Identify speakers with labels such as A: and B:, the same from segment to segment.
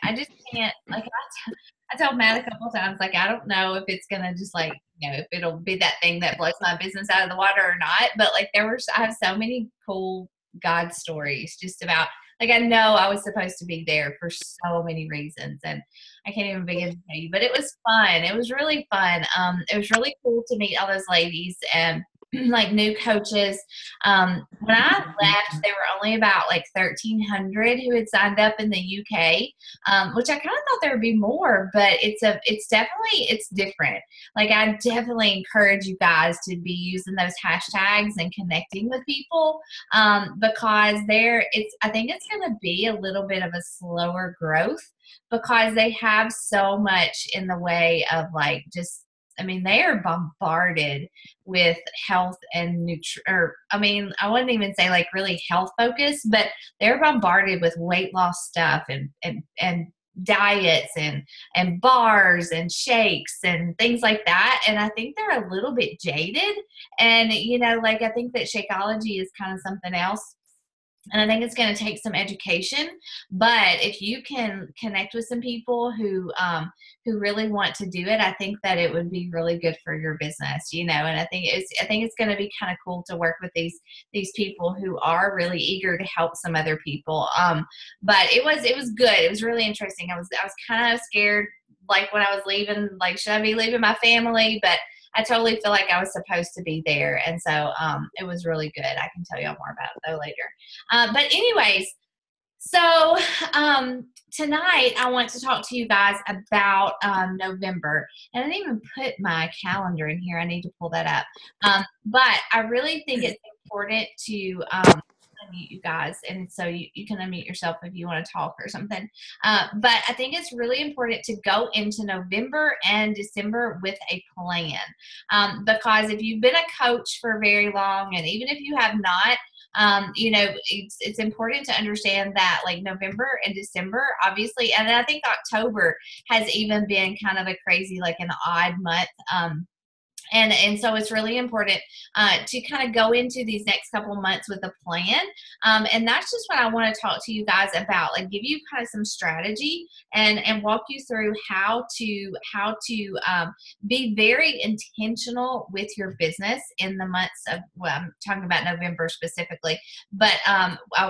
A: I just can't, like, I told Matt a couple of times, like, I don't know if it's going to just like, if it'll be that thing that blows my business out of the water or not. But like, I have so many cool God stories just about, like, I know I was supposed to be there for so many reasons, and I can't even begin to tell you, but it was fun. It was really fun. It was really cool to meet all those ladies and like new coaches. When I left, there were only about like 1,300 who had signed up in the UK, which I kind of thought there would be more, but it's different. Like, I definitely encourage you guys to be using those hashtags and connecting with people, because I think it's going to be a little bit of a slower growth because they have so much in the way of like just, I mean, they are bombarded with health and I wouldn't even say like really health focused, but they're bombarded with weight loss stuff and diets and bars and shakes and things like that. And I think they're a little bit jaded. And, like, I think that Shakeology is kind of something else. And I think it's going to take some education, but if you can connect with some people who really want to do it, I think that it would be really good for your business, and I think it's going to be kind of cool to work with these people who are really eager to help some other people. But it was good. It was really interesting. I was kind of scared, like, when I was leaving, like, should I be leaving my family? But I totally feel like I was supposed to be there. And so it was really good. I can tell you all more about it though later. But anyways, so tonight I want to talk to you guys about November. And I didn't even put my calendar in here. I need to pull that up. But I really think it's important to unmute you guys, and so you can unmute yourself if you want to talk or something. But I think it's really important to go into November and December with a plan, because if you've been a coach for very long, and even if you have not, it's important to understand that, like, November and December, obviously, and I think October has even been kind of a crazy, like, an odd month. And so it's really important to kind of go into these next couple months with a plan. And that's just what I want to talk to you guys about, like, give you kind of some strategy and walk you through how to be very intentional with your business in the months of, well, I'm talking about November specifically, but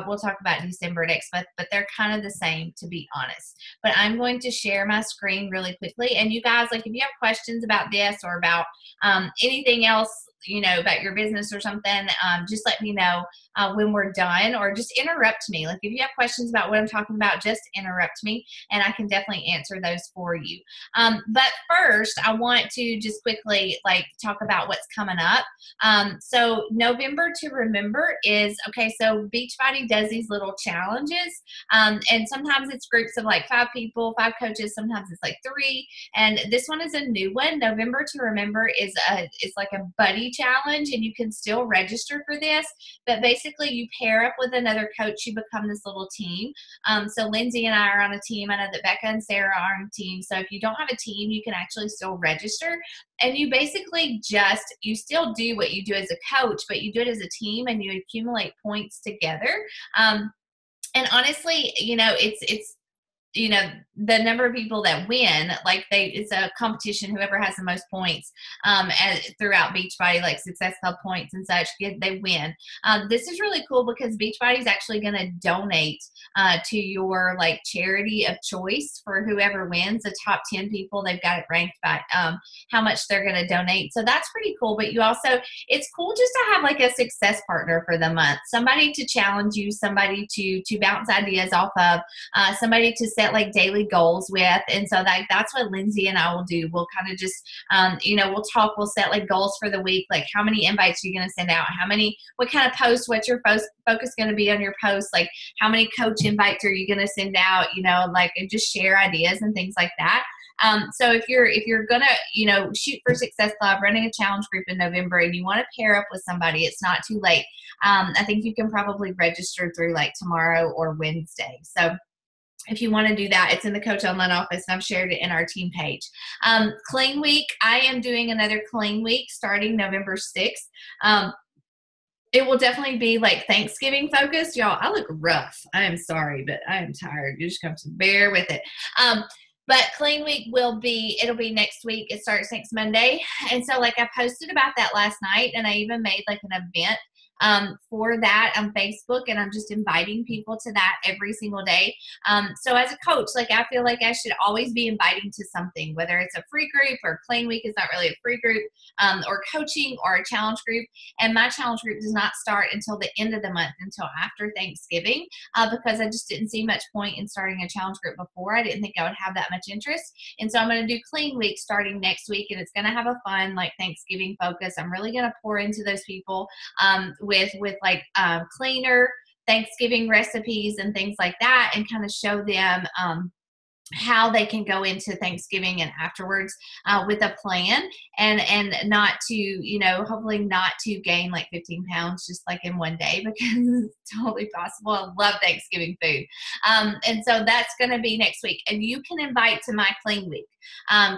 A: we'll talk about December next month, but they're kind of the same, to be honest. But I'm going to share my screen really quickly. And you guys, like, if you have questions about this or about anything else, about your business or something, just let me know when we're done, or just interrupt me. Like, if you have questions about what I'm talking about, just interrupt me and I can definitely answer those for you. But first, I want to just quickly, like, talk about what's coming up. So November to remember is, okay, so Beachbody does these little challenges, and sometimes it's groups of like 5 people, 5 coaches, sometimes it's like 3, and this one is a new one. November to remember is like a buddy challenge, and you can still register for this, but basically you pair up with another coach, you become this little team. So Lindsay and I are on a team. I know that Becca and Sarah are on a team. So if you don't have a team, you can actually still register, and you basically you still do what you do as a coach, but you do it as a team and you accumulate points together. And honestly, it's the number of people that win, like, it's a competition. Whoever has the most points throughout Beachbody, like Success Club points and such, they win. This is really cool because Beachbody is actually going to donate to your, like, charity of choice for whoever wins. The top 10 people, they've got it ranked by how much they're going to donate. So that's pretty cool. But it's cool just to have, like, a success partner for the month, somebody to challenge you, somebody to bounce ideas off of, somebody to set, like, daily goals with. And so that's what Lindsay and I will do. We'll kind of just, we'll talk, we'll set, like, goals for the week, like, how many invites are you going to send out, what kind of posts, what's your focus going to be on your posts, like, how many coach invites are you going to send out, like, and just share ideas and things like that. So if you're gonna, shoot for Success Club, running a challenge group in November, and you want to pair up with somebody, it's not too late. I think you can probably register through, like, tomorrow or Wednesday. So if you want to do that, it's in the Coach Online office, and I've shared it in our team page. Clean Week, I am doing another Clean Week starting November 6th. it will definitely be like Thanksgiving focused. Y'all, I look rough. I am sorry, but I am tired. You just have to bear with it. But Clean Week it'll be next week. It starts next Monday. And so like I posted about that last night, and I even made like an event for that on Facebook, and I'm just inviting people to that every single day. So as a coach, like I feel like I should always be inviting to something, whether it's a free group or Clean Week is not really a free group, or coaching or a challenge group. And my challenge group does not start until the end of the month, until after Thanksgiving, because I just didn't see much point in starting a challenge group before. I didn't think I would have that much interest. And so I'm going to do Clean Week starting next week, and it's going to have a fun like Thanksgiving focus. I'm really going to pour into those people with like cleaner Thanksgiving recipes and things like that, and kind of show them how they can go into Thanksgiving and afterwards with a plan, and not to, you know, hopefully not to gain like 15 pounds just like in one day, because it's totally possible. I love Thanksgiving food. And so that's going to be next week. And you can invite to my Clean Week.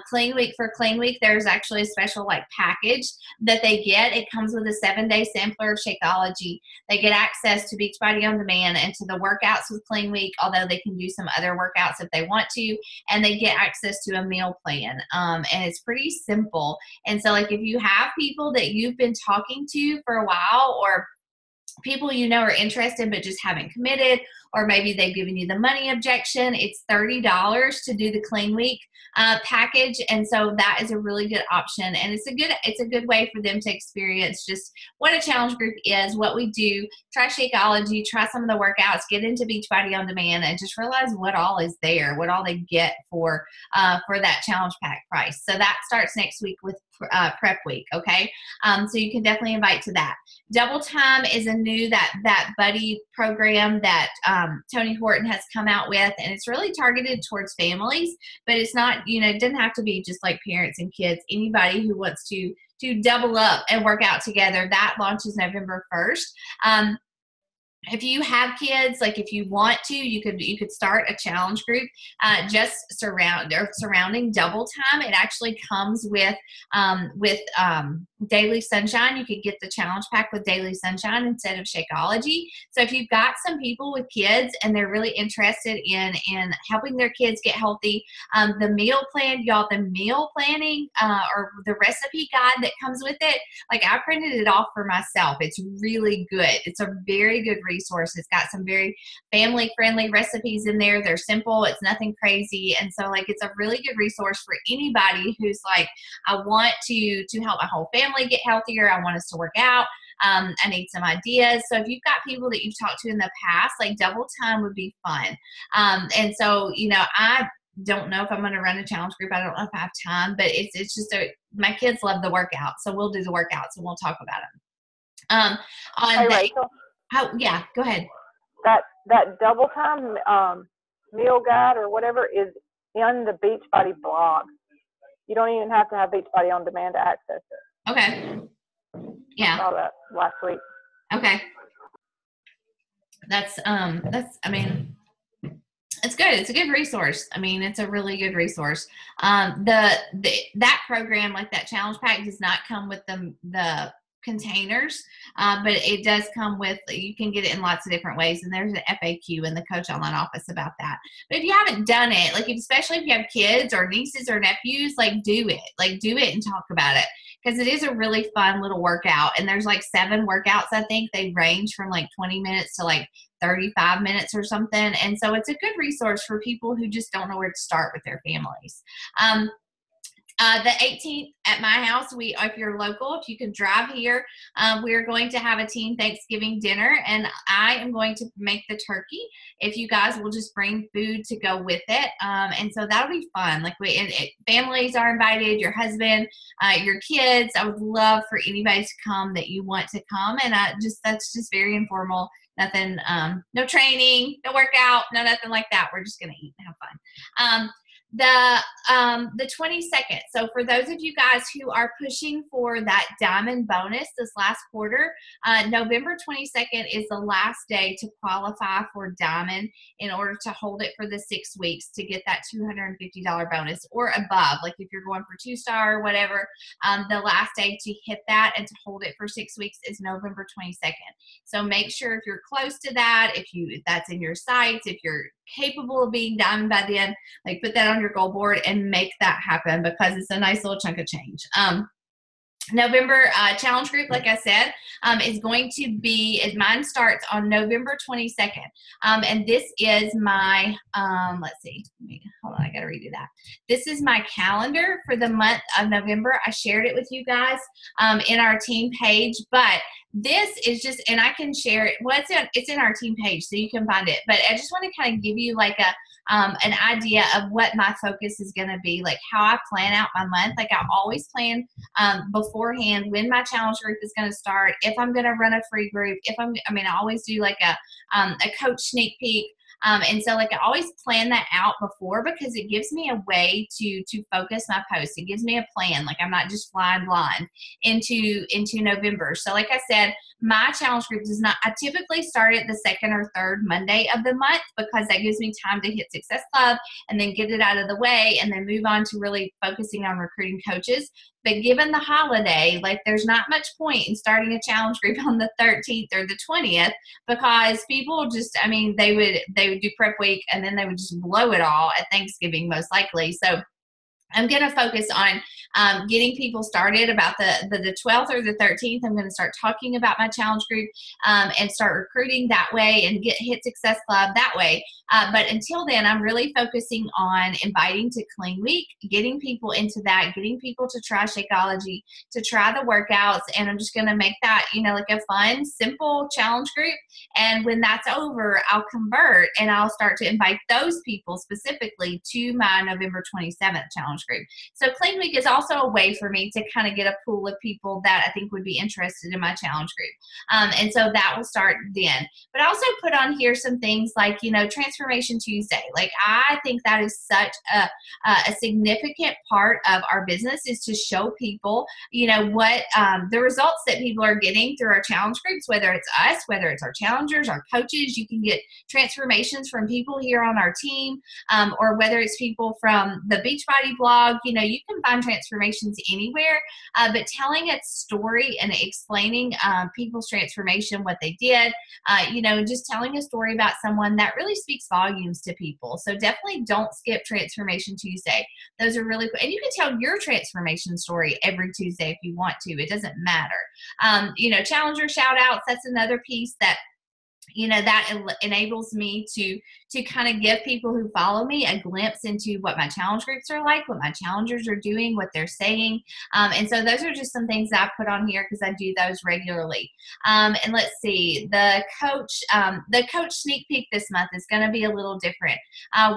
A: Clean Week, for Clean Week, there's actually a special like package that they get. It comes with a 7-day sampler of Shakeology. They get access to Beachbody On Demand and to the workouts with Clean Week, although they can do some other workouts if they want to, and they get access to a meal plan. And it's pretty simple. And so like if you have people that you've been talking to for a while, or people you know are interested but just haven't committed, or maybe they've given you the money objection, it's $30 to do the Clean Week package. And so that is a really good option, and it's a good way for them to experience just what a challenge group is, what we do, try Shakeology, try some of the workouts, get into Beachbody On Demand, and just realize what all is there, what all they get for that challenge pack price. So that starts next week with Prep Week. Okay. So you can definitely invite to that. Double Time is a new that buddy program that Tony Horton has come out with, and it's really targeted towards families, but it's not, you know, it doesn't have to be just like parents and kids. Anybody who wants to double up and work out together. That launches November 1st. If you have kids, like if you want to, you could start a challenge group just surrounding Double Time. It actually comes with Daily Sunshine. You could get the challenge pack with Daily Sunshine instead of Shakeology. So if you've got some people with kids and they're really interested in helping their kids get healthy, the meal plan, y'all, the meal planning or the recipe guide that comes with it, like I printed it off for myself. It's really good. It's a very good resource. It's got some very family friendly recipes in there. They're simple. It's nothing crazy. And so like it's a really good resource for anybody who's like, I want to help my whole family get healthier. I want us to work out. I need some ideas. So if you've got people that you've talked to in the past, like Double Time would be fun. And so, you know, I don't know if I'm going to run a challenge group. I don't know if I have time, but it's just my kids love the workout. So we'll do the workouts and we'll talk about them.
B: Hey, Rachel.
A: Yeah, go ahead.
B: That Double Time meal guide or whatever is in the Beachbody blog. You don't even have to have Beachbody On Demand to access it.
A: Okay. Yeah.
B: I saw that last week.
A: Okay. That's I mean, it's good. It's a good resource. I mean, it's a really good resource. That program, like that challenge pack, does not come with the containers, but it does come with, you can get it in lots of different ways, and there's an FAQ in the Coach Online office about that. But if you haven't done it, like especially if you have kids or nieces or nephews, like do it and talk about it, because it is a really fun little workout. And there's like 7 workouts. I think they range from like 20 minutes to like 35 minutes or something. And so it's a good resource for people who just don't know where to start with their families. The 18th at my house, if you're local, if you can drive here, we're going to have a team Thanksgiving dinner, and I am going to make the turkey. If you guys will just bring food to go with it, and so that'll be fun. Like families are invited, your husband, your kids. I would love for anybody to come that you want to come, and that's just very informal. Nothing, no training, no workout, no nothing like that. We're just gonna eat and have fun. The 22nd. So for those of you guys who are pushing for that diamond bonus this last quarter, November 22nd is the last day to qualify for diamond in order to hold it for the 6 weeks to get that $250 bonus or above. Like if you're going for 2-star or whatever, the last day to hit that and to hold it for 6 weeks is November 22nd. So make sure if you're close to that, if that's in your sights, if you're capable of being diamond by then, like put that on your goal board and make that happen, because it's a nice little chunk of change. November challenge group, like I said, is going to be, mine starts on November 22nd. And this is my, let's see, hold on, I got to redo that. This is my calendar for the month of November. I shared it with you guys in our team page, but this is just, and I can share it. Well, it's in our team page, so you can find it. But I just want to kind of give you like an idea of what my focus is going to be, like how I plan out my month. Like I always plan beforehand when my challenge group is going to start, if I'm going to run a free group, I always do like a coach sneak peek. And so like I always plan that out before, because it gives me a way to focus my posts. It gives me a plan. Like I'm not just flying blind into November. So like I said, my challenge group does not, I typically start at the second or third Monday of the month, because that gives me time to hit Success Club and then get it out of the way and then move on to really focusing on recruiting coaches. But given the holiday, like there's not much point in starting a challenge group on the 13th or the 20th, because people just, they would do prep week and then they would just blow it all at Thanksgiving most likely. So I'm going to focus on getting people started about the 12th or the 13th. I'm going to start talking about my challenge group and start recruiting that way and hit Success Club that way. But until then, I'm really focusing on inviting to Clean Week, getting people into that, getting people to try Shakeology, to try the workouts. And I'm just going to make that, like a fun, simple challenge group. And when that's over, I'll convert and I'll start to invite those people specifically to my November 27th challenge group. So Clean Week is also a way for me to kind of get a pool of people that I think would be interested in my challenge group. And so that will start then. But I also put on here some things like, Transformation Tuesday. Like I think that is such a significant part of our business, is to show people, what the results that people are getting through our challenge groups, whether it's us, whether it's our challengers, our coaches. You can get transformations from people here on our team, or whether it's people from the Beachbody blog. You can find transformations anywhere, but telling a story and explaining people's transformation, what they did, and just telling a story about someone that really speaks volumes to people. So definitely don't skip Transformation Tuesday. Those are really cool. And you can tell your transformation story every Tuesday if you want to. It doesn't matter. Challenger shout outs, that's another piece that that enables me to kind of give people who follow me a glimpse into what my challenge groups are like, what my challengers are doing, what they're saying. And so those are just some things that I put on here because I do those regularly. And let's see, the coach sneak peek this month is going to be a little different.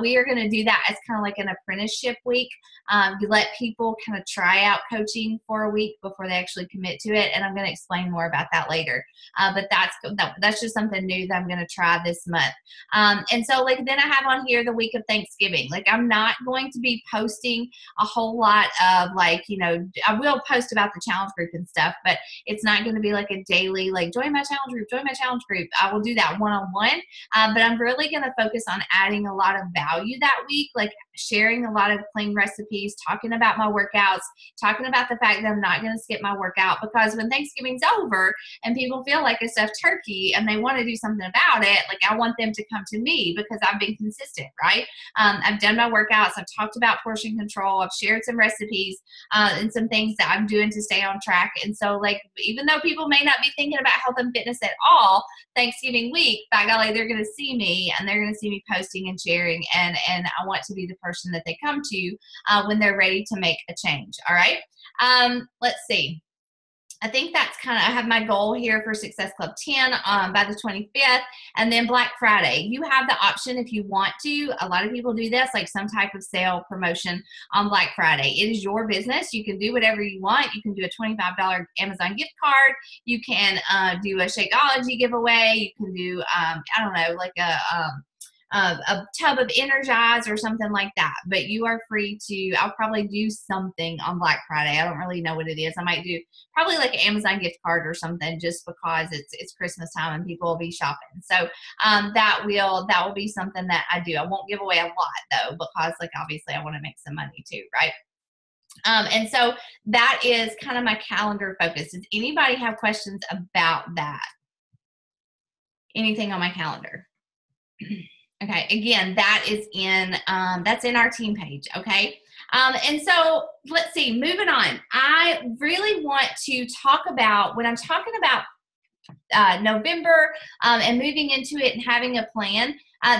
A: We are going to do that as kind of like an apprenticeship week. You let people kind of try out coaching for a week before they actually commit to it. And I'm going to explain more about that later. But that's just something new that I'm going to try this month. And so then I have on here the week of Thanksgiving. I'm not going to be posting a whole lot of I will post about the challenge group and stuff, but it's not going to be like a daily, join my challenge group. I will do that one-on-one. But I'm really going to focus on adding a lot of value that week, sharing a lot of clean recipes, talking about my workouts, talking about the fact that I'm not going to skip my workout, because when Thanksgiving's over and people feel like a stuffed turkey and they want to do something about it, I want them to come to me because I've been consistent, right? I've done my workouts. I've talked about portion control. I've shared some recipes and some things that I'm doing to stay on track. And so even though people may not be thinking about health and fitness at all, Thanksgiving week, by golly, they're going to see me and they're going to see me posting and sharing. And I want to be the person that they come to when they're ready to make a change. All right. Let's see. I think that's I have my goal here for Success Club 10 by the 25th, and then Black Friday. You have the option if you want to. A lot of people do this, some type of sale promotion on Black Friday. It is your business. You can do whatever you want. You can do a $25 Amazon gift card. You can do a Shakeology giveaway. You can do, a tub of Energize or something like that. But you are free to, I'll probably do something on Black Friday. I don't really know what it is. I might do probably like an Amazon gift card or something, just because it's Christmas time and people will be shopping. So that will be something that I do. I won't give away a lot though, because like obviously I want to make some money too, right? And so that is kind of my calendar focus. Does anybody have questions about that? Anything on my calendar? Okay, again, that is in that's in our team page. Okay, and so let's see. Moving on, I really want to talk about, when I'm talking about November and moving into it and having a plan.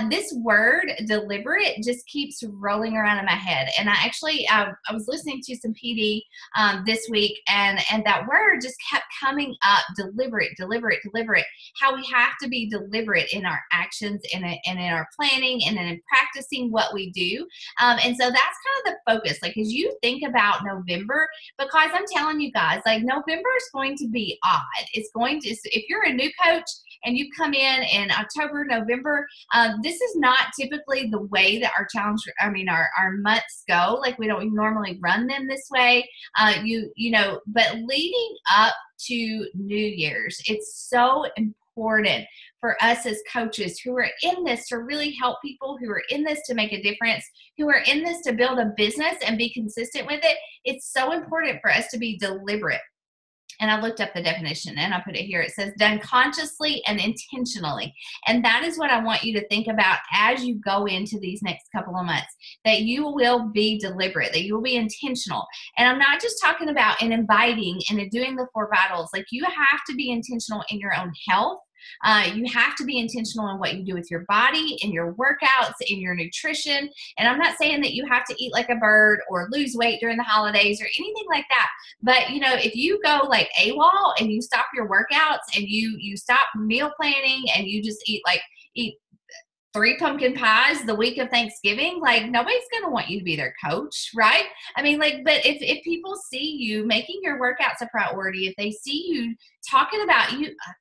A: This word deliberate just keeps rolling around in my head. And I actually, I was listening to some PD this week, and that word just kept coming up, deliberate, how we have to be deliberate in our actions and in our planning and in practicing what we do. And so that's kind of the focus. Like as you think about November, because I'm telling you guys, like November is going to be odd. It's going to, if you're a new coach and you come in October, November, this is not typically the way that our our months go. Like we don't normally run them this way. But leading up to New Year's, it's so important for us as coaches who are in this to really help people, who are in this to make a difference, who are in this to build a business and be consistent with it. It's so important for us to be deliberate. And I looked up the definition and I put it here. It says done consciously and intentionally. And that is what I want you to think about as you go into these next couple of months, that you will be deliberate, that you will be intentional. And I'm not just talking about in inviting and in doing the 4 vitals. Like you have to be intentional in your own health. You have to be intentional in what you do with your body, in your workouts, in your nutrition. And I'm not saying that you have to eat like a bird or lose weight during the holidays or anything like that. But, if you go like AWOL and you stop your workouts and you stop meal planning and you just eat 3 pumpkin pies the week of Thanksgiving, like nobody's going to want you to be their coach, right? But if people see you making your workouts a priority, if they see you talking about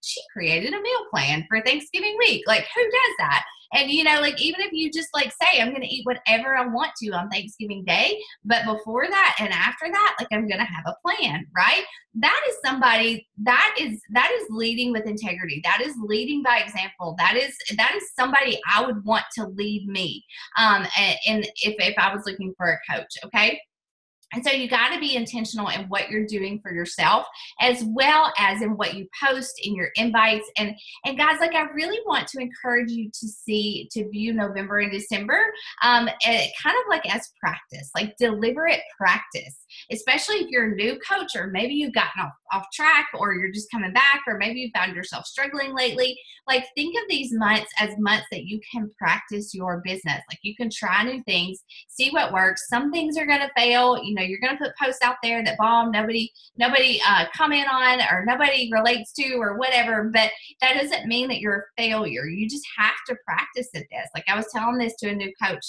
A: she created a meal plan for Thanksgiving week, like who does that? And, even if you just say, I'm going to eat whatever I want to on Thanksgiving Day, but before that and after that, I'm going to have a plan, right? That is somebody that is leading with integrity. That is leading by example. That is somebody I would want to lead me. And if I was looking for a coach, okay? And so you got to be intentional in what you're doing for yourself, as well as in what you post in your invites. And guys, I really want to encourage you to view November and December kind of as practice, deliberate practice, especially if you're a new coach, or maybe you've gotten off track, or you're just coming back, or maybe you found yourself struggling lately. Think of these months as months that you can practice your business. You can try new things, see what works. Some things are going to fail. You're going to put posts out there that bomb, nobody comment on, or nobody relates to, or whatever, but that doesn't mean that you're a failure. You just have to practice at this. I was telling this to a new coach,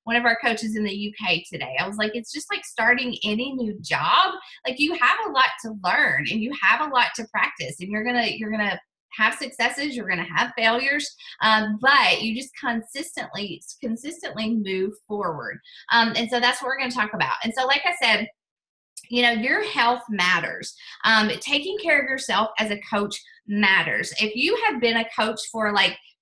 A: one of our coaches in the UK today. I was like, it's just like starting any new job. You have a lot to learn and you have a lot to practice, and you're going to have successes, you're going to have failures, but you just consistently move forward. And so that's what we're going to talk about. And so, like I said, your health matters. Taking care of yourself as a coach matters. If you have been a coach for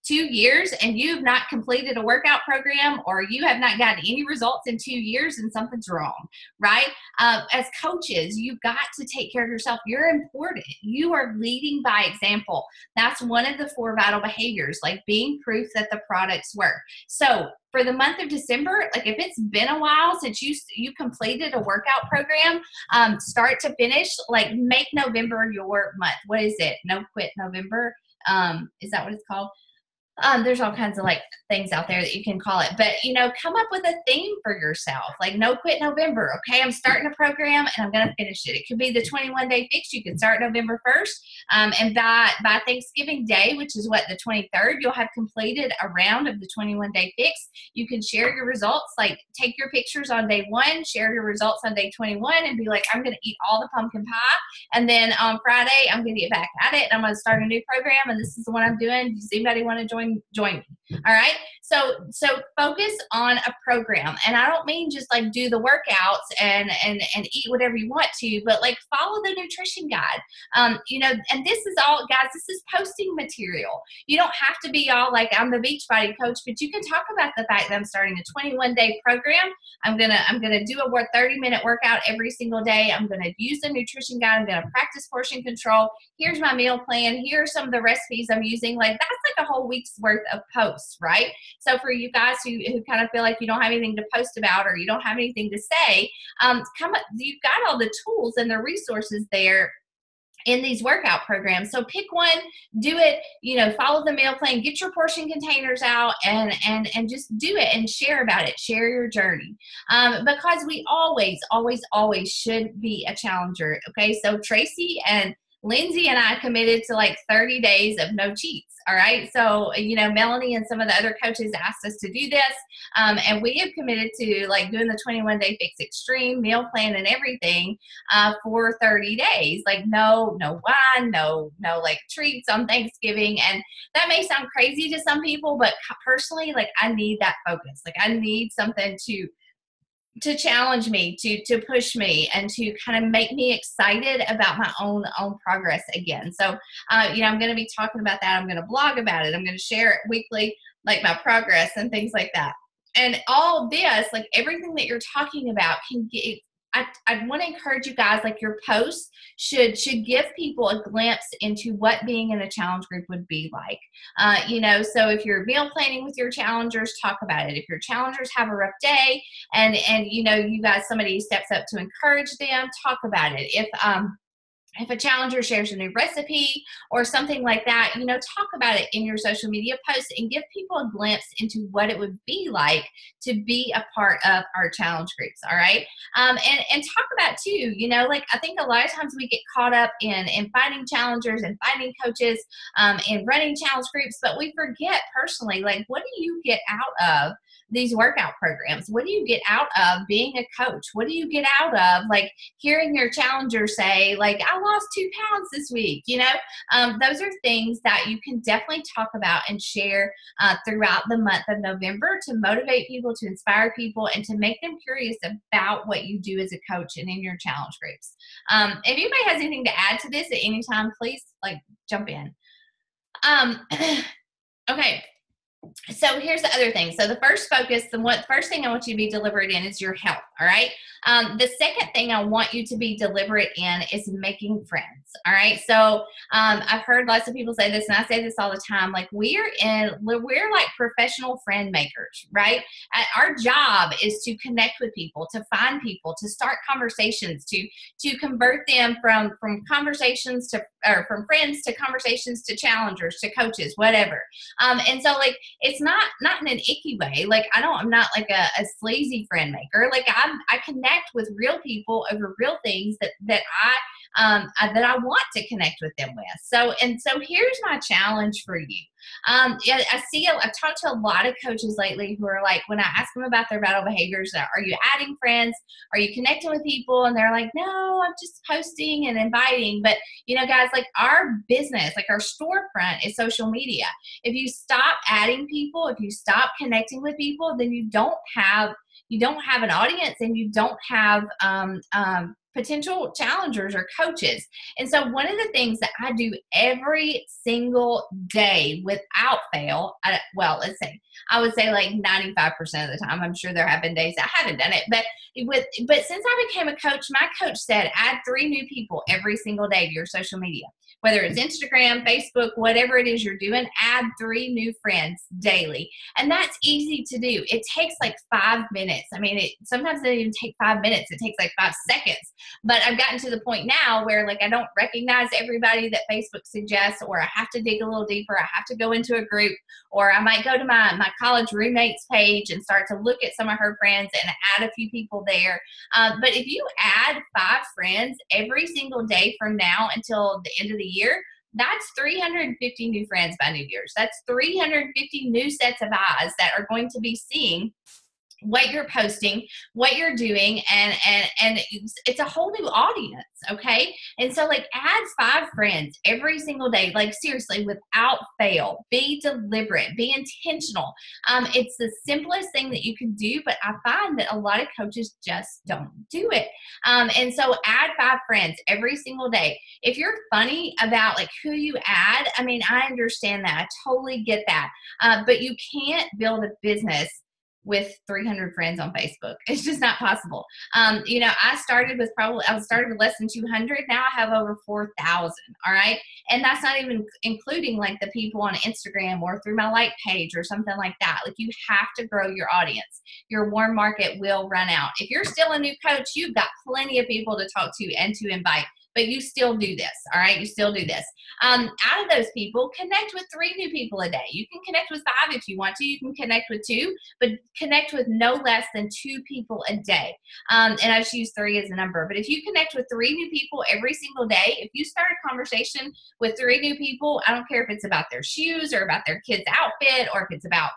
A: 2 years and you've not completed a workout program, or you have not gotten any results in 2 years, and something's wrong, right? As coaches, you've got to take care of yourself. You're important. You are leading by example. That's one of the 4 vital behaviors, being proof that the products work. So for the month of December, if it's been a while since you completed a workout program, start to finish, make November your month. What is it? No Quit November? Is that what it's called? There's all kinds of things out there that you can call it, but come up with a theme for yourself, No Quit November. Okay, I'm starting a program and I'm going to finish it. It could be the 21-day fix. You can start November 1st, and by Thanksgiving Day, which is the 23rd, you'll have completed a round of the 21-day fix. You can share your results, take your pictures on day 1, share your results on day 21, and be I'm going to eat all the pumpkin pie, and then on Friday I'm going to get back at it, and I'm going to start a new program, and this is the one I'm doing. Does anybody want to join join me. All right. So focus on a program. And I don't mean just like do the workouts and eat whatever you want to, but like follow the nutrition guide. And this is all, guys, this is posting material. You don't have to be all like, I'm the Beachbody coach, but you can talk about the fact that I'm starting a 21-day program. I'm gonna do a 30-minute workout every single day. I'm gonna use the nutrition guide. I'm gonna practice portion control. Here's my meal plan. Here are some of the recipes I'm using. Like that's like a whole week's worth of posts, right? So for you guys who kind of feel like you don't have anything to post about or you don't have anything to say, you've got all the tools and the resources there in these workout programs. So pick one, do it, follow the meal plan, get your portion containers out and just do it and share about it. Share your journey. Because we always, always, always should be a challenger. Okay. So Tracy and Lindsay and I committed to like 30 days of no cheats. All right. So, Melanie and some of the other coaches asked us to do this. And we have committed to like doing the 21-day Fix Extreme meal plan and everything for 30 days. Like no wine, no like treats on Thanksgiving. And that may sound crazy to some people, but personally, like I need that focus. Like I need something to challenge me, to push me, and to kind of make me excited about my own progress again. So, I'm going to be talking about that. I'm going to blog about it. I'm going to share it weekly, like my progress and things like that. And all this, like everything that you're talking about can get, I want to encourage you guys, like your posts should give people a glimpse into what being in a challenge group would be like. So if you're meal planning with your challengers, talk about it. If your challengers have a rough day and you guys, somebody steps up to encourage them, talk about it. If a challenger shares a new recipe or something like that, talk about it in your social media posts and give people a glimpse into what it would be like to be a part of our challenge groups. All right. And talk about too, I think a lot of times we get caught up in finding challengers and finding coaches and running challenge groups, but we forget personally, like, what do you get out of these workout programs? What do you get out of being a coach? What do you get out of like hearing your challenger say, like, I lost 2 pounds this week? Those are things that you can definitely talk about and share throughout the month of November to motivate people, to inspire people, and to make them curious about what you do as a coach and in your challenge groups. If anybody has anything to add to this at any time, please like jump in. Okay. So here's the other thing. So the first focus, first thing I want you to be deliberate in is your health. All right. The second thing I want you to be deliberate in is making friends. All right. So I've heard lots of people say this, and I say this all the time. Like we're like professional friend makers, right? Our job is to connect with people, to find people, to start conversations, to convert them from conversations from friends to conversations to challengers to coaches, whatever. And so like it's not in an icky way. Like I'm not like a sleazy friend maker. Like I connect with real people over real things that I want to connect with them with. So here's my challenge for you. I've talked to a lot of coaches lately who are like, when I ask them about their battle behaviors, are you adding friends? Are you connecting with people? And they're like, no, I'm just posting and inviting. But guys, like our business, like our storefront is social media. If you stop adding people, if you stop connecting with people, then you don't have an audience and you don't have potential challengers or coaches. And so one of the things that I do every single day without fail, I would say like 95% of the time. I'm sure there have been days I haven't done it, but since I became a coach, my coach said add 3 new people every single day to your social media. Whether it's Instagram, Facebook, whatever it is you're doing, add 3 new friends daily. And that's easy to do. It takes like 5 minutes. I mean, sometimes it doesn't even take 5 minutes. It takes like 5 seconds. But I've gotten to the point now where like I don't recognize everybody that Facebook suggests, or I have to dig a little deeper. I have to go into a group, or I might go to my college roommates page and start to look at some of her friends and add a few people there. But if you add 5 friends every single day from now until the end of the year, that's 350 new friends by New Year's. That's 350 new sets of eyes that are going to be seeing what you're posting, what you're doing, and it's a whole new audience, okay? And so like add 5 friends every single day, like seriously, without fail. Be deliberate, be intentional. It's the simplest thing that you can do, but I find that a lot of coaches just don't do it. And so add 5 friends every single day. If you're funny about like who you add, I mean, I understand that. I totally get that. But you can't build a business with 300 friends on Facebook. It's just not possible. You know, I started with less than 200. Now I have over 4,000. All right. And that's not even including like the people on Instagram or through my like page or something like that. Like you have to grow your audience. Your warm market will run out. If you're still a new coach, you've got plenty of people to talk to and to invite. But you still do this, all right? You still do this. Out of those people, connect with 3 new people a day. You can connect with 5 if you want to. You can connect with 2, but connect with no less than 2 people a day. And I just use 3 as a number. But if you connect with 3 new people every single day, if you start a conversation with 3 new people, I don't care if it's about their shoes or about their kid's outfit or if it's about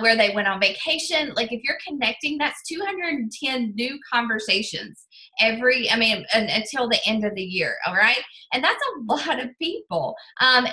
A: where they went on vacation. Like if you're connecting, that's 210 new conversations until the end of the year. All right. And that's a lot of people. And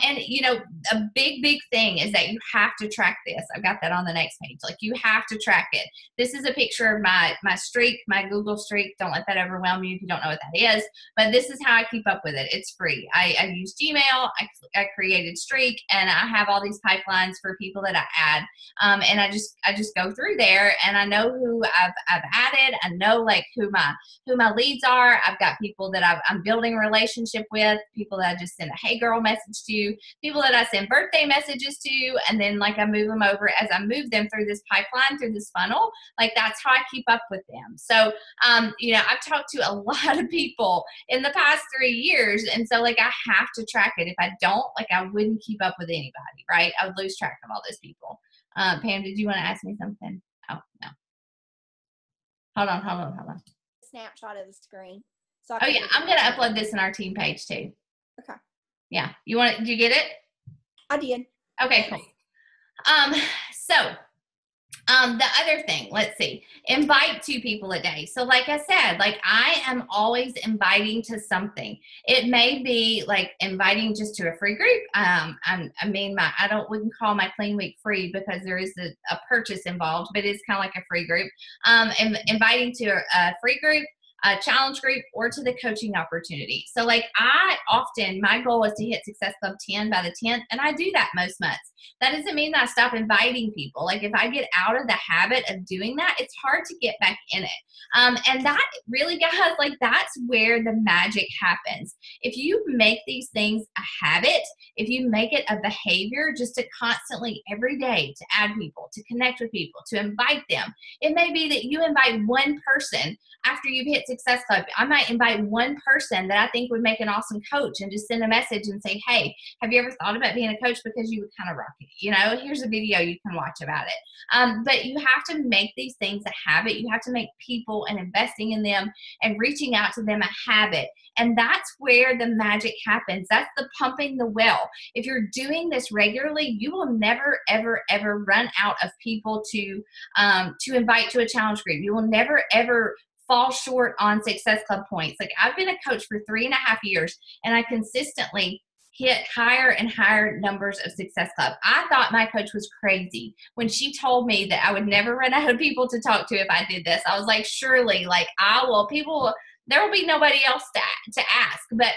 A: a big thing is that you have to track this. I've got that on the next page. Like you have to track it. This is a picture of my streak, my Google streak. Don't let that overwhelm you if you don't know what that is, but this is how I keep up with it. It's free. I use Gmail. I created Streak, and I have all these pipelines for people that I add. And I just go through there, and I know who I've added. I know like who my leads are. I've got people that I'm building a relationship with, people that I just send a hey girl message to, people that I send birthday messages to, and then like I move them over as I move them through this pipeline, through this funnel. Like that's how I keep up with them. So I've talked to a lot of people in the past 3 years, and so like I have to track it. If I don't, like I wouldn't keep up with anybody, right? I would lose track of all those people. Pam, did you want to ask me something? Oh, no. Hold on.
C: Snapshot of the screen. So
A: I'm going to upload this in our team page too.
C: Okay.
A: Yeah. Did you get it?
C: I did.
A: Okay, cool. The other thing, let's see, invite 2 people a day. So like I said, like I am always inviting to something. It may be like inviting just to a free group. I wouldn't call my Clean Week free because there is a purchase involved, but it's kind of like a free group. Inviting to a free group, a challenge group, or to the coaching opportunity. So like my goal is to hit Success Club 10 by the 10th, and I do that most months. That doesn't mean that I stop inviting people. Like if I get out of the habit of doing that, it's hard to get back in it. And that really, guys, like that's where the magic happens. If you make these things a habit, if you make it a behavior just to constantly every day to add people, to connect with people, to invite them. It may be that you invite 1 person after you've hit Success Club. I might invite 1 person that I think would make an awesome coach and just send a message and say, hey, have you ever thought about being a coach? Because you would kind of rock it. Here's a video you can watch about it. But you have to make these things a habit. You have to make people and investing in them and reaching out to them a habit. And that's where the magic happens. That's the pumping the well. If you're doing this regularly, you will never, ever, ever run out of people to invite to a challenge group. You will never, ever fall short on Success Club points. Like I've been a coach for 3.5 years, and I consistently hit higher and higher numbers of Success Club. I thought my coach was crazy when she told me that I would never run out of people to talk to if I did this. I was like, surely, like there will be nobody else to ask. But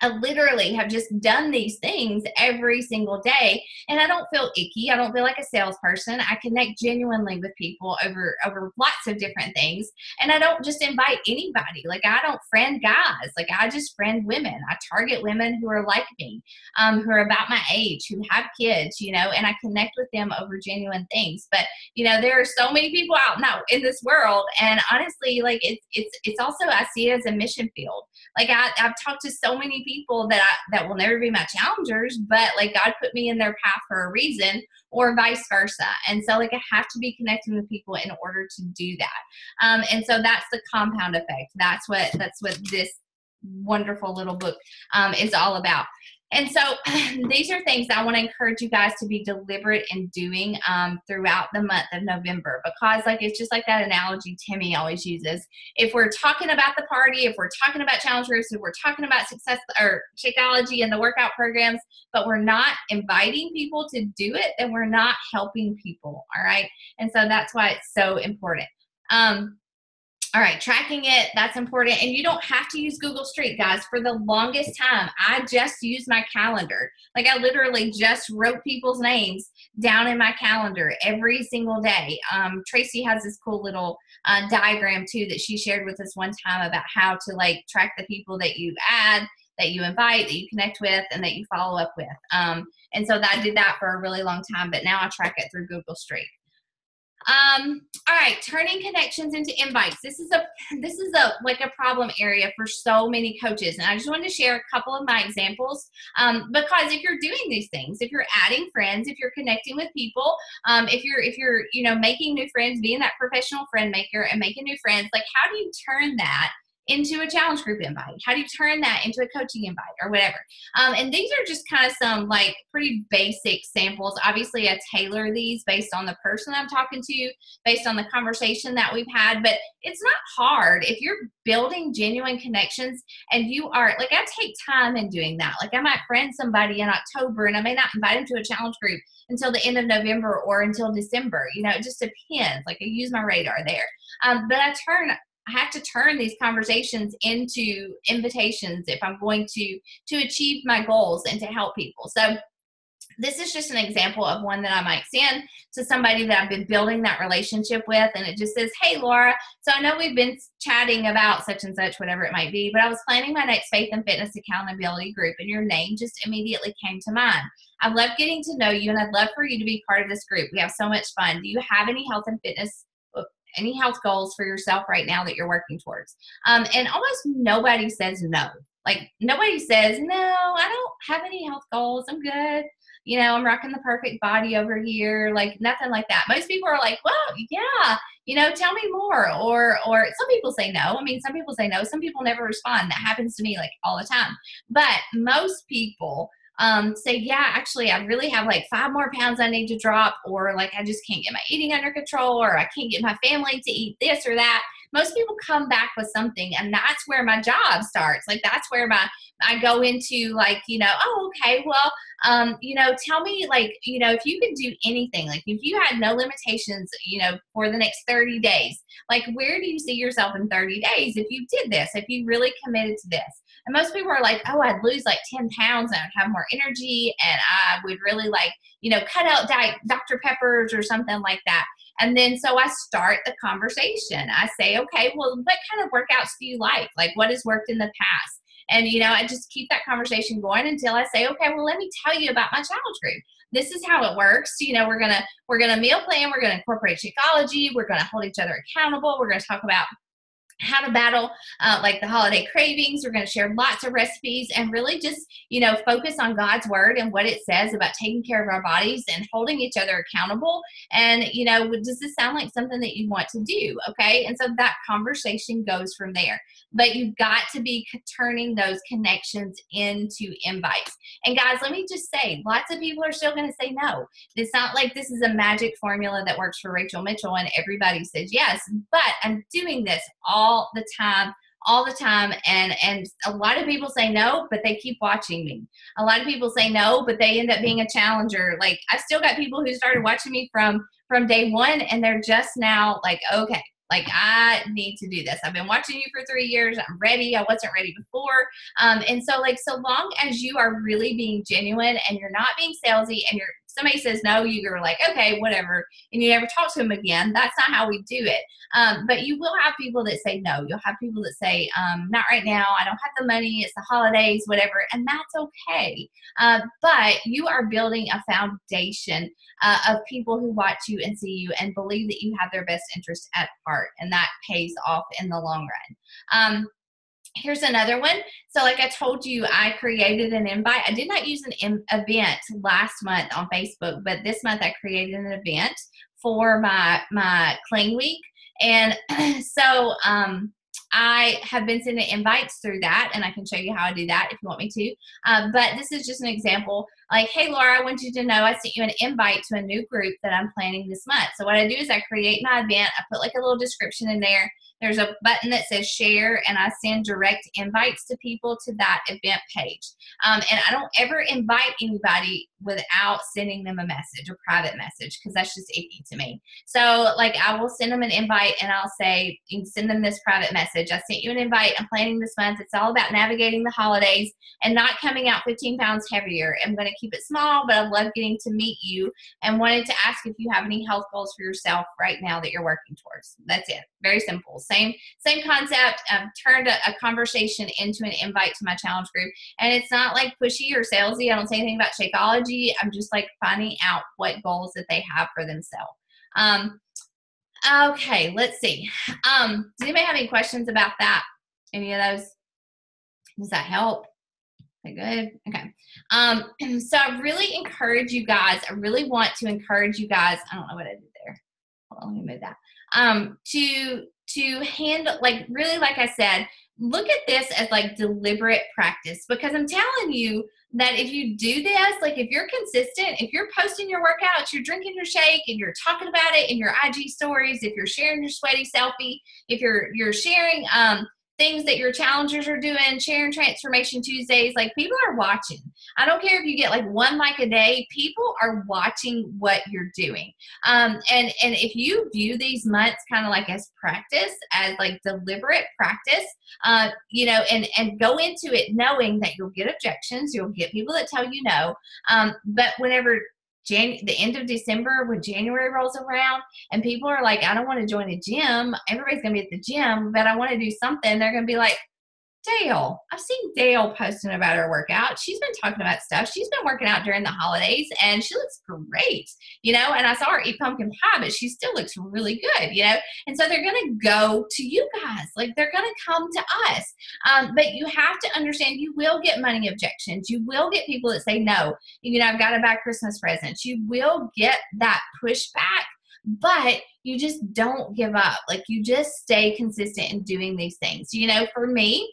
A: I literally have just done these things every single day, and I don't feel icky. I don't feel like a salesperson. I connect genuinely with people over lots of different things, and I don't just invite anybody. Like I don't friend guys. Like I just friend women. I target women who are like me, who are about my age, who have kids, and I connect with them over genuine things. But there are so many people out now in this world, and honestly, like it's also, I see it as a mission field. Like I've talked to so many people that will never be my challengers, but like God put me in their path for a reason, or vice versa. And so like I have to be connecting with people in order to do that. And so that's the compound effect. That's what this wonderful little book is all about. And so these are things I want to encourage you guys to be deliberate in doing throughout the month of November, because like it's just like that analogy Timmy always uses. If we're talking about the party, if we're talking about challenge groups, if we're talking about success or Shakeology and the workout programs, but we're not inviting people to do it, then we're not helping people. All right. And so that's why it's so important. All right, tracking it, that's important. And you don't have to use Google Street, guys. For the longest time, I just used my calendar. Like I literally just wrote people's names down in my calendar every single day. Tracy has this cool little diagram too that she shared with us one time about how to like track the people that you add, that you invite, that you connect with, and that you follow up with. And so I did that for a really long time, but now I track it through Google Street. All right, turning connections into invites. This is like a problem area for so many coaches. And I just wanted to share a couple of my examples. Because if you're doing these things, if you're adding friends, if you're connecting with people, if you're, you know, making new friends, being that professional friend maker and making new friends, like how do you turn that into a challenge group invite? How do you turn that into a coaching invite or whatever? And these are just kind of some like pretty basic samples. Obviously, I tailor these based on the person I'm talking to, based on the conversation that we've had, but it's not hard. If you're building genuine connections and you are, like I take time in doing that. Like I might friend somebody in October and I may not invite them to a challenge group until the end of November or until December. You know, it just depends. Like I use my radar there. But I have to turn these conversations into invitations if I'm going to achieve my goals and to help people. So this is just an example of one that I might send to somebody that I've been building that relationship with. And it just says, hey, Laura, so I know we've been chatting about such and such, whatever it might be, but I was planning my next faith and fitness accountability group and your name just immediately came to mind. I love getting to know you and I'd love for you to be part of this group. We have so much fun. Do you have any health and fitness any health goals for yourself right now that you're working towards? And almost nobody says no. Like nobody says, no, I don't have any health goals. I'm good. You know, I'm rocking the perfect body over here. Like nothing like that. Most people are like, well, yeah, you know, tell me more. Or some people say no. I mean, some people say no. Some people never respond. That happens to me like all the time. But most people say, yeah, actually, I really have like 5 more pounds I need to drop, or like I just can't get my eating under control, or I can't get my family to eat this or that. Most people come back with something, and that's where my job starts. Like that's where I go into like, you know, oh, okay, well, you know, tell me like, you know, if you could do anything, like if you had no limitations, you know, for the next 30 days, like where do you see yourself in 30 days if you did this, if you really committed to this? And most people are like, oh, I'd lose like 10 pounds and I'd have more energy and I would really like, you know, cut out Dr. Peppers or something like that. And then so I start the conversation. I say, okay, well, what kind of workouts do you like? Like what has worked in the past? And, you know, I just keep that conversation going until I say, okay, well, let me tell you about my challenge group. This is how it works. You know, we're going to meal plan. We're going to incorporate Shakeology. We're going to hold each other accountable. We're going to talk about how to battle like the holiday cravings. We're going to share lots of recipes and really just, you know, focus on God's word and what it says about taking care of our bodies and holding each other accountable. And, you know, does this sound like something that you want to do? Okay. And so that conversation goes from there. But you've got to be turning those connections into invites. And guys, let me just say, lots of people are still going to say no. It's not like this is a magic formula that works for Rachel Mitchell and everybody says yes, but I'm doing this all the time. And a lot of people say no, but they keep watching me. A lot of people say no, but they end up being a challenger. Like I've still got people who started watching me from day one and they're just now like, okay, like I need to do this. I've been watching you for 3 years. I'm ready. I wasn't ready before. And so like, so long as you are really being genuine and you're not being salesy and somebody says no, you're like, okay, whatever. And you never talk to them again. That's not how we do it. But you will have people that say no. You'll have people that say, not right now. I don't have the money. It's the holidays, whatever. And that's okay. But you are building a foundation of people who watch you and see you and believe that you have their best interest at heart. And that pays off in the long run. Here's another one. So like I told you, I created an invite. I did not use an event last month on Facebook, but this month I created an event for my Clean Week. And so I have been sending invites through that, and I can show you how I do that if you want me to. But this is just an example. Like, hey, Laura, I want you to know I sent you an invite to a new group that I'm planning this month. So what I do is I create my event. I put like a little description in there. There's a button that says share, and I send direct invites to people to that event page. And I don't ever invite anybody without sending them a message, a private message, because that's just icky to me. So like I will send them an invite and I'll say, you can send them this private message. I sent you an invite. I'm planning this month. It's all about navigating the holidays and not coming out 15 pounds heavier. I'm going to keep it small, but I love getting to meet you and wanted to ask if you have any health goals for yourself right now that you're working towards. That's it. Very simple. Same concept. I've turned a conversation into an invite to my challenge group. And it's not like pushy or salesy. I don't say anything about Shakeology. I'm just like finding out what goals that they have for themselves. Okay, let's see. Does anybody have any questions about that? Any of those? Does that help? Okay, good. Okay. So I really encourage you guys. I really want to encourage you guys. I don't know what I did there. Hold on, let me move that. To handle, like, really, like I said, look at this as like deliberate practice, because I'm telling you that if you do this, like if you're consistent, if you're posting your workouts, you're drinking your shake and you're talking about it in your IG stories, if you're sharing your sweaty selfie, if you're sharing things that your challengers are doing, sharing Transformation Tuesdays, like people are watching. I don't care if you get like 1 like a day, people are watching what you're doing. And if you view these months kind of like as practice, as like deliberate practice, you know, and go into it knowing that you'll get objections, you'll get people that tell you no. But whenever the end of December, when January rolls around and people are like, I don't want to join a gym, everybody's going to be at the gym, but I want to do something, they're going to be like, Dale, I've seen Dale posting about her workout. She's been talking about stuff. She's been working out during the holidays and she looks great, you know, and I saw her eat pumpkin pie, but she still looks really good, you know, and so they're going to go to you guys, like they're going to come to us. But you have to understand you will get money objections. You will get people that say, no, you know, I've got to buy Christmas presents. You will get that pushback, but you just don't give up. Like you just stay consistent in doing these things. You know, for me,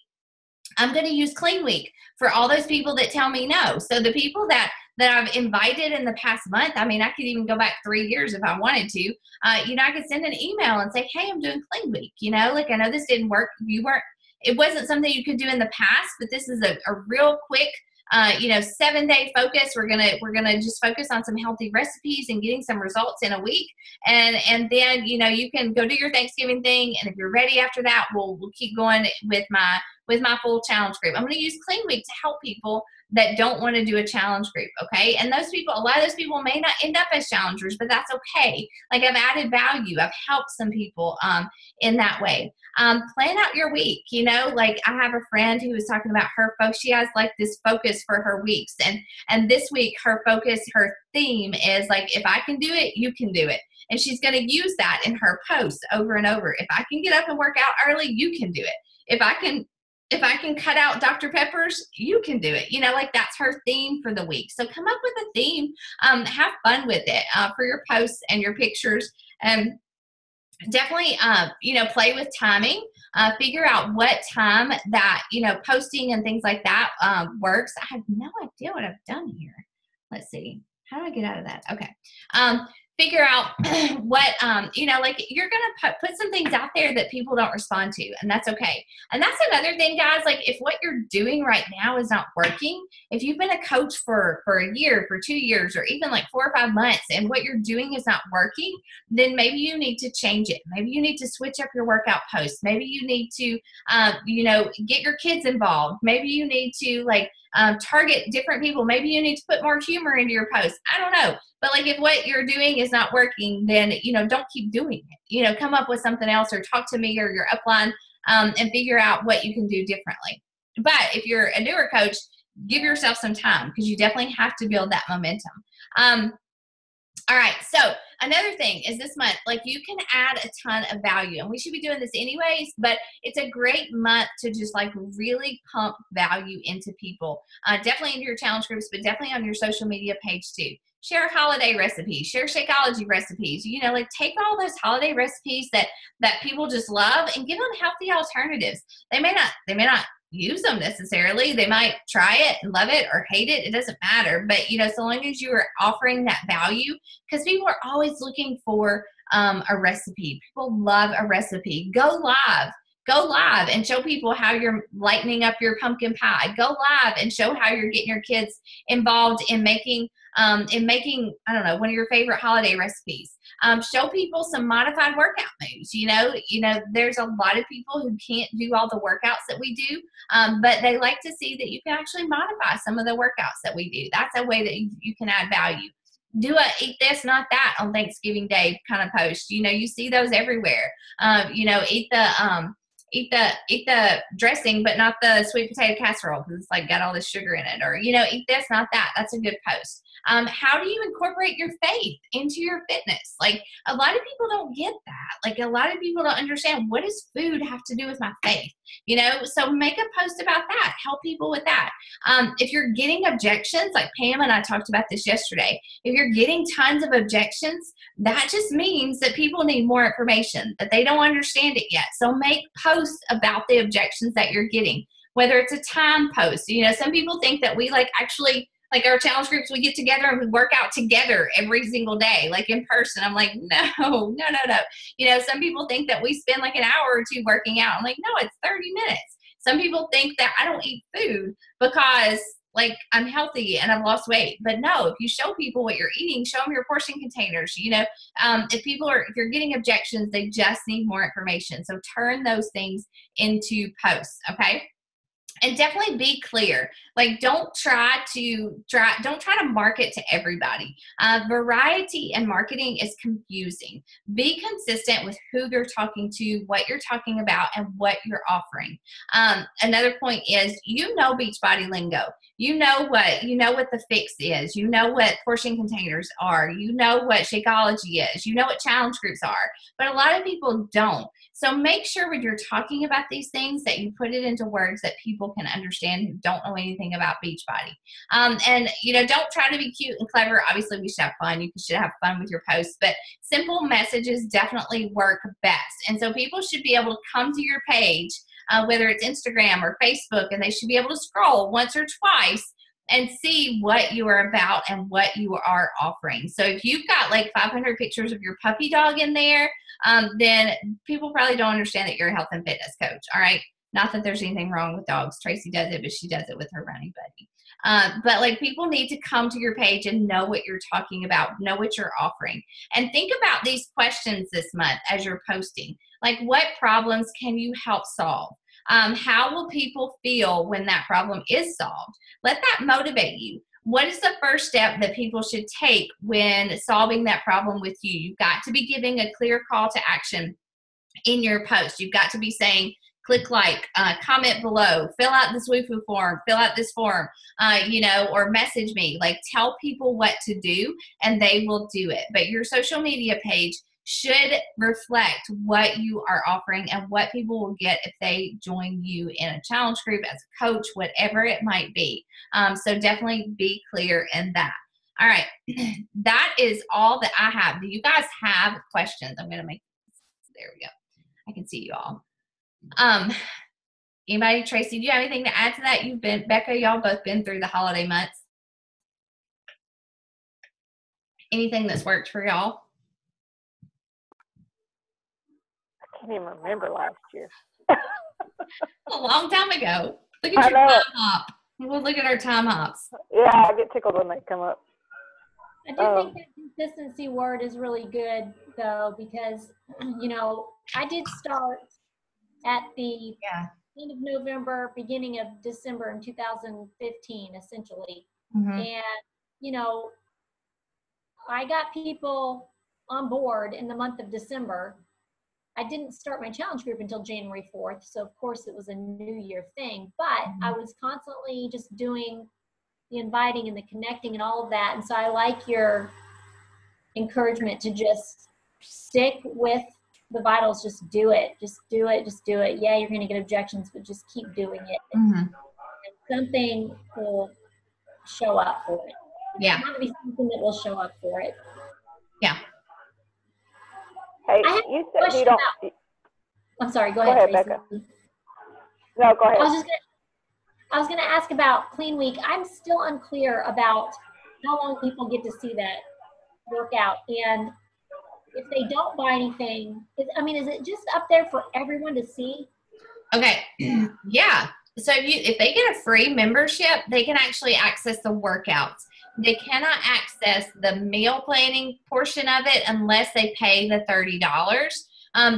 A: I'm going to use Clean Week for all those people that tell me no. So the people that I've invited in the past month, I mean, I could even go back 3 years if I wanted to. You know, I could send an email and say, hey, I'm doing Clean Week. You know, like I know this didn't work. It wasn't something you could do in the past, but this is a real quick, you know, 7-day focus. We're gonna just focus on some healthy recipes and getting some results in a week, and then you know you can go do your Thanksgiving thing, and if you're ready after that, we'll keep going with my full challenge group. I'm going to use Clean Week to help people that don't want to do a challenge group, okay? And those people, a lot of those people may not end up as challengers, but that's okay. Like I've added value. I've helped some people in that way. Plan out your week. You know, like I have a friend who was talking about her focus. She has like this focus for her weeks. And this week, her focus, her theme is like, if I can do it, you can do it. And she's going to use that in her posts over and over. If I can get up and work out early, you can do it. If I can cut out Dr. Peppers, you can do it. You know, like that's her theme for the week. So come up with a theme, have fun with it for your posts and your pictures. Definitely, you know, play with timing, figure out what time that, you know, posting and things like that works. I have no idea what I've done here. Let's see. How do I get out of that? Okay. Figure out what, you know, like you're going to put some things out there that people don't respond to, and that's okay. And that's another thing, guys, like if what you're doing right now is not working, if you've been a coach for a year, for 2 years, or even like 4 or 5 months, and what you're doing is not working, then maybe you need to change it. Maybe you need to switch up your workout posts. Maybe you need to, you know, get your kids involved. Maybe you need to like, target different people. Maybe you need to put more humor into your posts. I don't know. But like if what you're doing is not working, then, you know, don't keep doing it. You know, come up with something else or talk to me or your upline and figure out what you can do differently. But if you're a newer coach, give yourself some time because you definitely have to build that momentum. All right. So another thing is this month, like you can add a ton of value, and we should be doing this anyways, but it's a great month to just like really pump value into people. Definitely into your challenge groups, but definitely on your social media page too. share holiday recipes, share Shakeology recipes, you know, like take all those holiday recipes that people just love and give them healthy alternatives. They may not use them necessarily. They might try it and love it or hate it. It doesn't matter. But, you know, so long as you are offering that value, because people are always looking for a recipe. People love a recipe. Go live and show people how you're lightening up your pumpkin pie. Go live and show how you're getting your kids involved in making, I don't know, one of your favorite holiday recipes. Show people some modified workout moves. You know, there's a lot of people who can't do all the workouts that we do, but they like to see that you can actually modify some of the workouts that we do. That's a way that you can add value. Do a eat this, not that on Thanksgiving Day kind of post. You know, you see those everywhere. You know, eat the dressing, but not the sweet potato casserole because it's like got all this sugar in it. Or, you know, eat this, not that. That's a good post. How do you incorporate your faith into your fitness? Like a lot of people don't get that. Like a lot of people don't understand, what does food have to do with my faith? You know, so make a post about that. Help people with that. If you're getting objections, like Pam and I talked about this yesterday, if you're getting tons of objections, that just means that people need more information, that they don't understand it yet. So make posts about the objections that you're getting, whether it's a time post. You know, some people think that we actually our challenge groups, we get together and we work out together every single day, like in person. I'm like, no. You know, some people think that we spend like an hour or two working out. I'm like, no, it's 30 minutes. Some people think that I don't eat food because like I'm healthy and I've lost weight. But no, if you show people what you're eating, show them your portion containers. You know, if you're getting objections, they just need more information. So turn those things into posts. Okay. And definitely be clear. Like, don't try to market to everybody. Variety in marketing is confusing. Be consistent with who you're talking to, what you're talking about, and what you're offering. Another point is, you know, Beachbody lingo. You know what the fix is. You know what portion containers are. You know what Shakeology is. You know what challenge groups are. But a lot of people don't. So make sure when you're talking about these things that you put it into words that people can understand who don't know anything about Beachbody. And, you know, don't try to be cute and clever. Obviously, we should have fun. You should have fun with your posts. But simple messages definitely work best. And so people should be able to come to your page, whether it's Instagram or Facebook, and they should be able to scroll once or twice and see what you are about and what you are offering. So if you've got like 500 pictures of your puppy dog in there, then people probably don't understand that you're a health and fitness coach. All right. Not that there's anything wrong with dogs. Tracy does it, but she does it with her running buddy. But like people need to come to your page and know what you're talking about, know what you're offering. And think about these questions this month as you're posting. Like, what problems can you help solve? How will people feel when that problem is solved? Let that motivate you. What is the first step that people should take when solving that problem with you? You've got to be giving a clear call to action in your post. You've got to be saying, click like, comment below, fill out this WooFoo form, fill out this form, you know, or message me. Like, tell people what to do and they will do it. But your social media page should reflect what you are offering and what people will get if they join you in a challenge group, as a coach, whatever it might be. So definitely be clear in that. All right. That is all that I have. Do you guys have questions? I'm going to make, there we go. I can see you all. Anybody? Tracy, do you have anything to add to that? Becca, y'all both been through the holiday months. Anything that's worked for y'all?
B: I can't even remember last year.
A: A long time ago. Look at your time hop. We'll look at our time hops.
B: Yeah, I get tickled when they come up.
D: I do think that consistency word is really good, though, because, you know, I did start at the end of November, beginning of December in 2015, essentially. Mm-hmm. And, you know, I got people on board in the month of December. I didn't start my challenge group until January 4th. So of course it was a New Year thing, but I was constantly just doing the inviting and the connecting and all of that. And so I like your encouragement to just stick with the vitals. Just do it. Just do it. Just do it. Yeah, you're going to get objections, but just keep doing it. Mm-hmm. And something will show up for it.
A: Yeah.
D: It's going to be something that will show up for it.
A: Yeah.
B: Hey,
D: I have
B: you
D: a
B: said
D: question
B: you don't.
D: about- I'm sorry. Go
B: Go
D: ahead,
B: ahead,
D: Tracy.
B: Becca. No, go ahead.
D: I was gonna ask about Clean Week. I'm still unclear about how long people get to see that workout, and if they don't buy anything, is it just up there for everyone to see?
A: Okay. Yeah. So if they get a free membership, they can actually access the workouts. They cannot access the meal planning portion of it unless they pay the $30.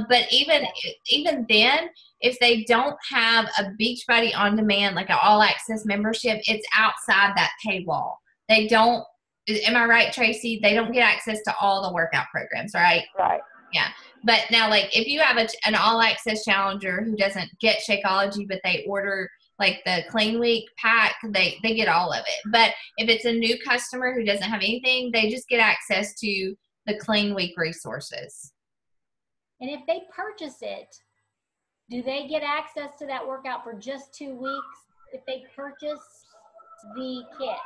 A: But even then, if they don't have a Beachbody On Demand, like an all access membership, it's outside that paywall. They don't, am I right, Tracy? They don't get access to all the workout programs, right?
B: Right.
A: Yeah. But now, like, if you have an all access challenger who doesn't get Shakeology, but they order like the Clean Week pack, they get all of it. But if it's a new customer who doesn't have anything, they just get access to the Clean Week resources.
D: And if they purchase it, do they get access to that workout for just 2 weeks if they purchase the kit?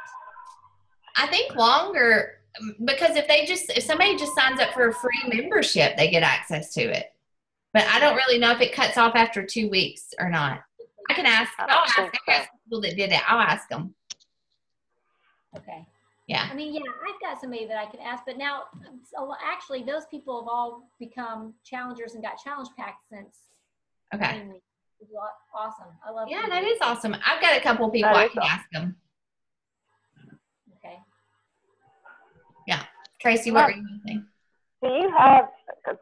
A: I think longer, because if somebody just signs up for a free membership, they get access to it. But I don't really know if it cuts off after 2 weeks or not. I can ask. I'll ask people that did it. I'll ask them.
D: Okay.
A: Yeah.
D: I mean, yeah, I've got somebody that I could ask, but now, actually, those people have all become challengers and got challenge packs since.
A: Okay.
D: Awesome. I love.
A: Yeah, that is awesome. I've got a couple people I can ask them.
D: Okay.
A: Yeah. Tracy, what were you saying?
B: Do you have, because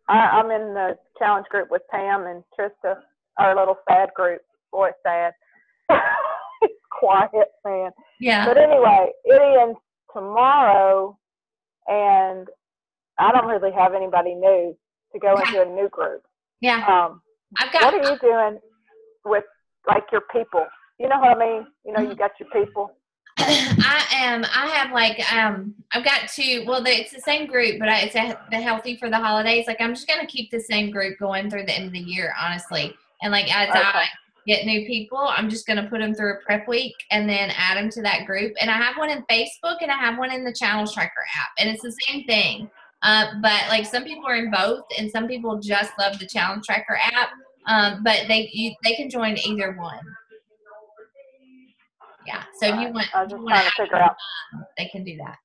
B: I'm in the challenge group with Pam and Trista, our little sad group. Boy, sad. Quiet, man.
A: Yeah.
B: But anyway, it ends tomorrow, and I don't really have anybody new to go into a new group.
A: Yeah.
B: What are you doing with, like, your people? You know what I mean? You know, you got your people.
A: I've got two, well, it's the same group, but it's the Healthy for the Holidays. Like, I'm just going to keep the same group going through the end of the year, honestly. And like, as I get new people, I'm just going to put them through a prep week and then add them to that group. And I have one in Facebook and I have one in the Challenge Tracker app, and it's the same thing. But like, some people are in both, and some people just love the Challenge Tracker app. But they can join either one. Yeah. So if you want,
B: I was just trying to figure out.
A: They can do that.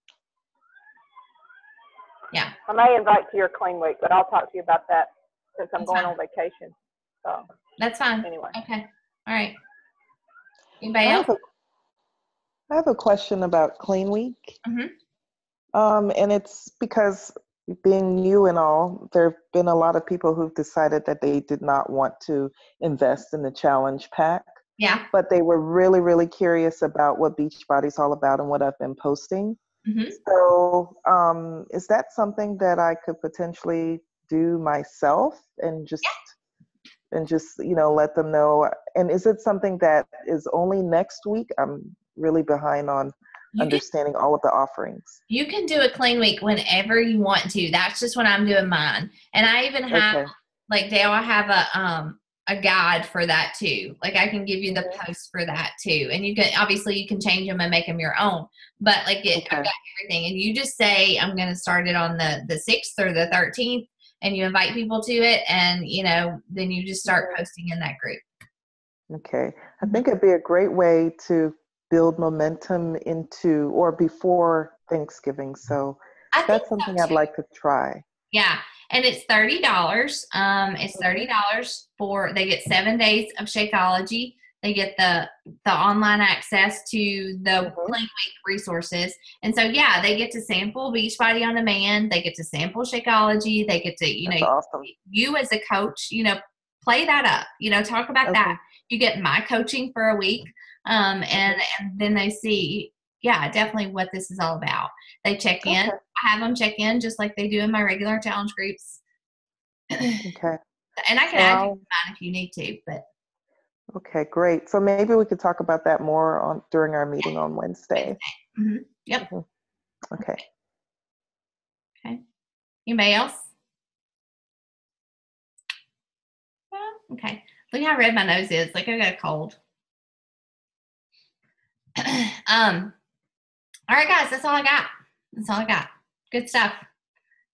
A: Yeah.
B: I may invite to your Clean Week, but I'll talk to you about that since I'm going on vacation. So
A: that's fine.
B: Anyway.
A: Okay. All right. Anybody else?
E: I have a question about Clean Week.
A: Mm-hmm.
E: And it's because, being new and all, there have been a lot of people who've decided that they did not want to invest in the challenge pack.
A: Yeah.
E: But they were really, really curious about what Beachbody's all about and what I've been posting.
A: Mm-hmm.
E: So is that something that I could potentially do myself and just let them know? And is it something that is only next week? I'm really behind on understanding all of the offerings.
A: You can do a Clean Week whenever you want to. That's just when I'm doing mine. And I even have, like, Dale, I have a guide for that too. Like, I can give you the posts for that too. And you can, obviously you can change them and make them your own, but like I've got everything. And you just say, I'm going to start it on the 6th or the 13th, and you invite people to it. And, then you just start posting in that group.
E: Okay. I think it'd be a great way to build momentum into or before Thanksgiving. So that's something I'd like to try.
A: Yeah. And it's $30. It's $30 they get 7 days of Shakeology. They get the online access to the Clean Week resources. And so, yeah, they get to sample Beachbody On Demand. They get to sample Shakeology. They get to,
E: That's awesome.
A: You as a coach, play that up, talk about that. You get my coaching for a week. And then they see, definitely what this is all about. They check in. I have them check in just like they do in my regular challenge groups.
E: Okay.
A: And I can add you to mine if you need to, but.
E: Okay, great. So maybe we could talk about that more during our meeting on Wednesday.
A: Mm-hmm. Yep.
E: Mm-hmm. Okay.
A: Okay. Anybody else? Okay. Look how red my nose is. Like, I got a cold. All right, guys, that's all I got. That's all I got. Good stuff.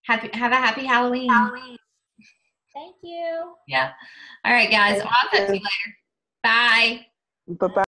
A: Have a happy Halloween.
D: Thank you.
A: Yeah. All right, guys. I'll talk to you later. Bye.
E: Bye-bye.